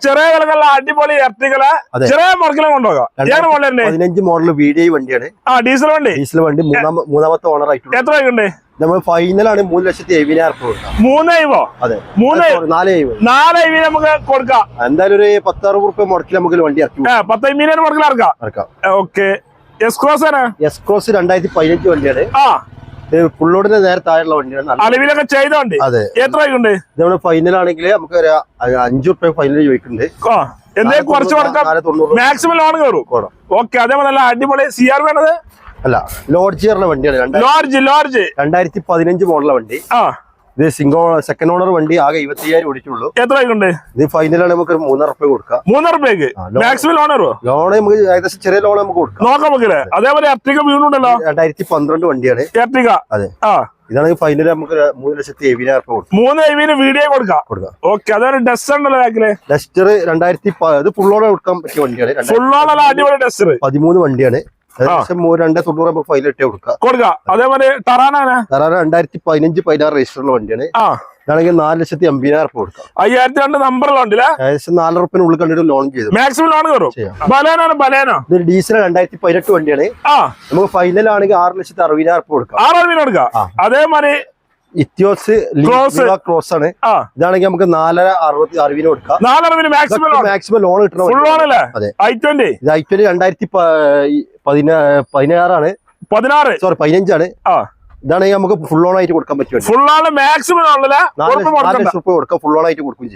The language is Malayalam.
ചെറിയ വിലക്കുള്ള അടിപൊളി എർട്ടികള് ചെറിയ മുടക്കിലും കൊണ്ടുപോകാം. 15 മോഡൽ VDI വണ്ടിയാണ്. ഡീസൽ വണ്ടി. ഡീസൽ വണ്ടി മൂന്നാമത്തെ ഓണർ ആയിട്ട്. എത്ര രൂപയുണ്ട്? നമ്മൾ ഫൈനലാണ് 3,70,000 രൂപ. 3,000? അതെ, 4,000 നമുക്ക് കൊടുക്കാം. എന്തായാലും ഒരു 10-60 രൂപ മുടക്കിൽ നമുക്ക് വണ്ടി ഇറക്കി 10,000 മുടക്കിൽ ഇറക്കാം. ഓക്കെ. എസ് ക്രോസ് 2015 വണ്ടിയാണ്. ഫുള്ളോടിന് നേരെ താഴെയുള്ള വണ്ടിയാണ്. അളവിലൊക്കെ ചെയ്ത വണ്ടി. അതെ. എത്ര രൂപയുണ്ട്? നമ്മൾ ഫൈനൽ ആണെങ്കിൽ നമുക്ക് 5 രൂപ ഫൈനൽ ചോദിക്കുന്നുണ്ട്. എന്തെങ്കിലും കുറച്ച് കൊടുക്കാം. മാക്സിമം ലോൺ കയറും. ഓക്കെ. അതേപോലെ നല്ല അടിപൊളി CR വേണത് അല്ല, ലോഡ്ജിയറുടെ വണ്ടിയാണ്. ലോഡ്ജ് 2015 മോഡലുള്ള വണ്ടി. ഇത് സെക്കൻഡ് ഓണർ വണ്ടി. ആകെ 25,000 ഓടിച്ചുള്ളൂ. എത്ര രൂപയുണ്ട്? ഇത് ഫൈനലാണ് നമുക്ക് 3,500 രൂപ കൊടുക്കാം. 3,500 രൂപയ്ക്ക് മാക്സിമം ലോൺ കയറുമോ? ലോൺ നമുക്ക് ഏകദേശം ചെറിയ ലോൺ നമുക്ക് കൊടുക്കാം. നോക്കാം നമുക്ക്. അതേപോലെ എർട്ടിക വീണുണ്ടല്ലോ. 2012 വണ്ടിയാണ്. എർട്ടിക. അതെ. ഇതാണെങ്കിൽ ഫൈനൽ നമുക്ക് 3,70,000 രൂപ കൊടുക്കാം. 3,000 വീഡിയോ കൊടുക്കാം. ഓക്കെ. അതൊരു ഡസ്റ്റർ ഉണ്ടല്ലോ ബാക്കില്. ഡസ്റ്റർ 2010 ഫുള്ളോടെ കൊടുക്കാൻ പറ്റിയ വണ്ടിയാണ്. ഫുള്ളോടെ അടിപൊളി ഡസ്റ്റർ 13 വണ്ടിയാണ്. 2,90,000 നമുക്ക് ഫൈനൽ ഇട്ടേ കൊടുക്കാം. അതേപോലെ ടറാന 2015-16 രജിസ്റ്ററുള്ള വണ്ടിയാണ്. ഇതാണെങ്കിൽ 4,80,000 രൂപ കൊടുക്കാം. 5,002 നമ്പറിലുണ്ടല്ലേ. ഏകദേശം 4 രൂപ കണ്ടിട്ട് ലോൺ ചെയ്തു. മാക്സിമം ലോൺ കയറും. ബലേനോ ഇത് ഡീസൽ 2018 വണ്ടിയാണ്. നമുക്ക് ഫൈനൽ ആണെങ്കിൽ 6,60,000 രൂപ കൊടുക്കാം. 6,000 കൊടുക്കാം. അതേമാതിരി ഇത്യോസ് ക്രോസ് ആണ്. ഇതാണെങ്കിൽ നമുക്ക് 4,60,000 കൊടുക്കാം. 4,60,000 മാക്സിമം ലോൺ കിട്ടണം. അതെ. ഇത് i20 2016 ആണ്. 15 ആണ്. ഇതാണെങ്കിൽ നമുക്ക് ഫുൾ ഓൺ ആയിട്ട് കൊടുക്കാൻ പറ്റും. ഫുൾ ഓൺ മാക്സിമം 4,00,000 രൂപ കൊടുക്കാം. ഫുൾ ഓൺ ആയിട്ട് കൊടുക്കും.